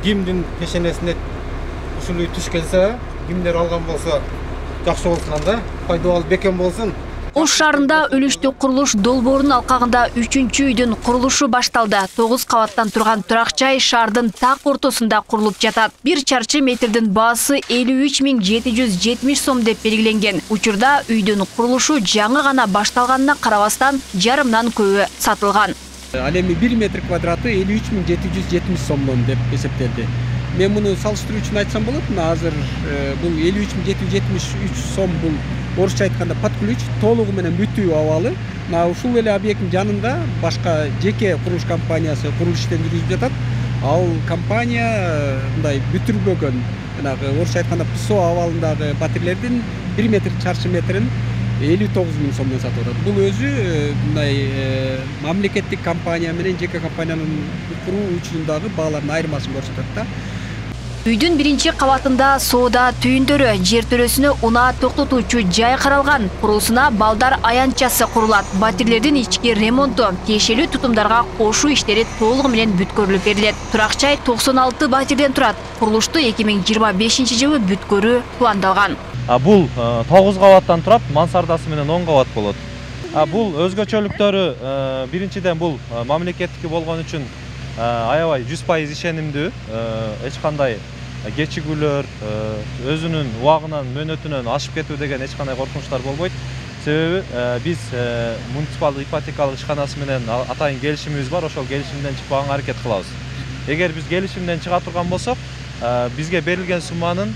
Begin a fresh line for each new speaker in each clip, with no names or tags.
кимдин пешенесине ушул үй түш келсе, кимдер алган болсо жакшы болсун анда, пайдалуу бекем болсун.
Ош шаарында үлүштү курулуш долбоорунун алкагында 3-чү үйдүн курулушу башталды. 9 кабаттан турган турак жай шаардын так ортосунда курулуп жатат. 1 чарчы метрдин баасы 53.770 сом деп белгиленген. Учурда үйдүн курулушу жаңы гана башталганына карабастан жарымдан көбү сатылган.
Ал эми 1 метр квадраты 53.770 сомдон деп эсептелди. Мен муну салыштыруу үчүн айтсам болот. Азыр бул 53.773 сом бул орусча айтканда под ключ, толугу менен бүтүү абалы. Ушул эле объекттин жанында башка жеке курулуш компаниясы курулуш иштин жүргүзүп жатат. Ал компания мындай бүтүрбөгөн, жанагы орусча айтканда ПСО абалындагы батирелердин 1 метр чарчы метрин 59.000 сомдон сатып атат. Бул өзү мындай мамлекеттик компания менен жеке компаниянын куруу учурундагы баалардын айырмасын көрсөтөт да.
Үйдүн 1-чи кабатында соода түйүндөрү, жер төрөсүнө унаа токтотуучу жай каралган. Курулусуна балдар аянтчасы курулат. Батирлердин ички ремонту, тиешелүү тутумдарга кошуу иштери толугу менен бүткөрүлүп берилет. Турак жай 96 батирден турат. Курулушту 2025-жылы бүткөрүү пландалган.
Бул 9 кабаттан турат, мансардасы менен 10 кабат болот. Бул өзгөчөлүктөрү биринчиден бул мамлекеттики болгон үчүн аябай 100% ишенимдүү, эч кандай кечигүүлөр, өзүнүн убагынан, мөөнөтүнөн ашып кетүү деген эч кандай коркунучтар болбойт. Себеби биз муниципалдык ипотекалык ишканасы менен атайын келишимибиз бар, ошол келишимден чыкпаганга аракет кылабыз. Эгер биз келишимден чыга турган болсок, бизге берилген сумманын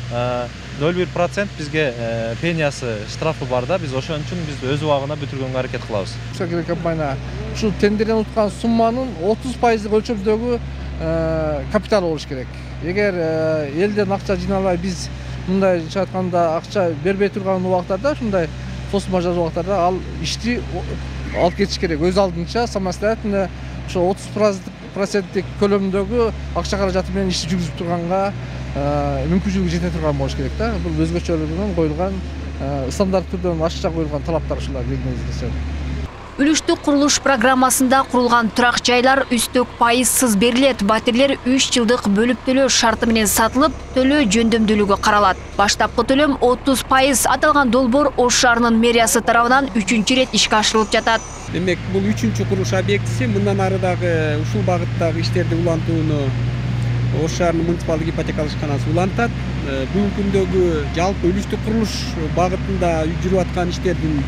0,1% бизге пениясы, штрафы бар да, биз ошон үчүн биз өз убагына бүтүргөнгө аракет кылабыз.
Компания ушул тендерден уткан сумманын 30% өлчөмдөгү капитал болуш керек. Эгер элден акча жыйналбай биз мындай айтканда акча бербей турган убактарда, ушундай тосма жазуу убактарда ал ишти алып кетиш керек. Өз алдынча самостоятельно ошо 30% көлөмүндөгү акча каражаты менен ишти жүргүзүп турганга мүмкүнчүлүгү жете турган болуш керек да. Бул өзгөчөлүгүнөн коюлган стандарт түрдөн ашча коюлган талаптар ушулар негизинде.
Үлүштү курулуш программасында курулган турак жайлар үстөк пайызсыз берилет. Батирлер 3 жылдык бөлүп төлөө шарты менен сатылып, төлөө жөндөмдүүлүгү каралат. Баштапкы төлөм 30%. Аталган долбоор Ош шаарынын мэриясы тарабынан 3-чү рет ишке ашырылып жатат.
Демек, бул 3-чү курулуш объектиси мындан ары дагы ушул багыттагы иштерди улантууну Ош шаарынын муниципалдык ипотекалык ишканасы улантат. Бүгүнкү күндөгү жалпы үлүштү курулуш багытында жүрүп аткан иштердин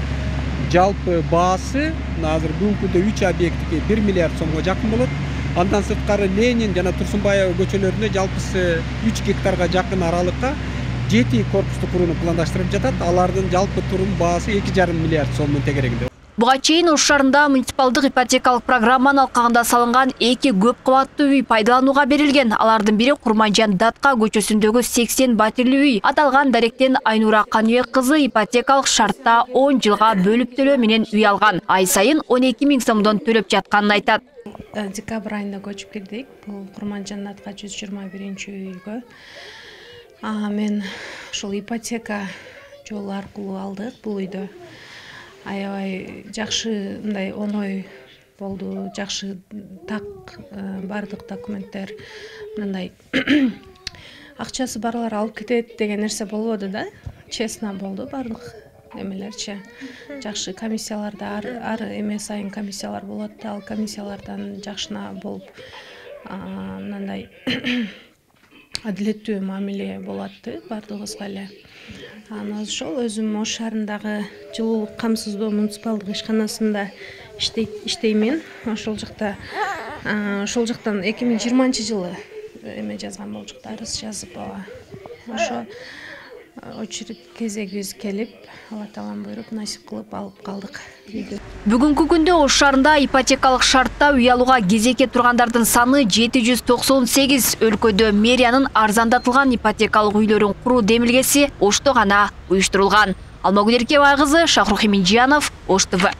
жалпы баасы азыр бүгүнкү күндө 3 объекттики 1 миллиард сомго жакын болот. Андан сырткары Ленин жана Турсунбаева көчөлөрүндө жалпысы 3 гектарга жакын аралыкка 7 корпусту курууну пландаштырып жатат. Алардын жалпы турум баасы 2,5 миллиард сомдун тегерегинде.
Буга чейин Ош шаарында муниципалдык ипотекалык программанын алкагында салынган 2 көп кабаттуу үй пайдаланууга берилген. Алардын бири Курманжан Датка көчөсүндөгү 80 батирлүү үй. Аталган даректен Айнура Каныбек кызы ипотекалык шартта 10 жылга бөлүп төлөө менен үй алган. Ай сайын 12.000 сомдон төлөп жатканын айтат.
Декабрь айында көчүп кирдик. Бул Курманжан Датка 121-үйгө. Мен ушул ипотека жолу аркылуу алдык бул үйдө. Аябай жакшы мындай оңой болду, жакшы так бардык документтер мындай акчасы барлар алып кетет деген нерсе болбоду да. Честно болду бардык эмелерчи. Жакшы комиссияларда ар эме сайын комиссиялар болот, ал комиссиялардан жакшына болуп мындай адилеттүү мамиле болот бардыгыбызга эле. Ошол өзүм Ош шаарындагы жылуулук камсыздоо муниципалдык ишканасында иштеймин. Ошол жактан 2020-жылы эме жазган болчук, арыз жазып ошо очередь кезегибиз келип, Алла таалам буйруп насип кылып алып калдык.
Бүгүнкү күндө Ош шаарында ипотекалык шартта үй алууга кезекке тургандардын саны 798. Өлкөдө мэриянын арзандатылган ипотекалык үйлөрүн куруу демилгеси Ошто гана уюштурулган. Алмагүл Эркебай кызы, Шахрух Эминжанов, Ош ТВ.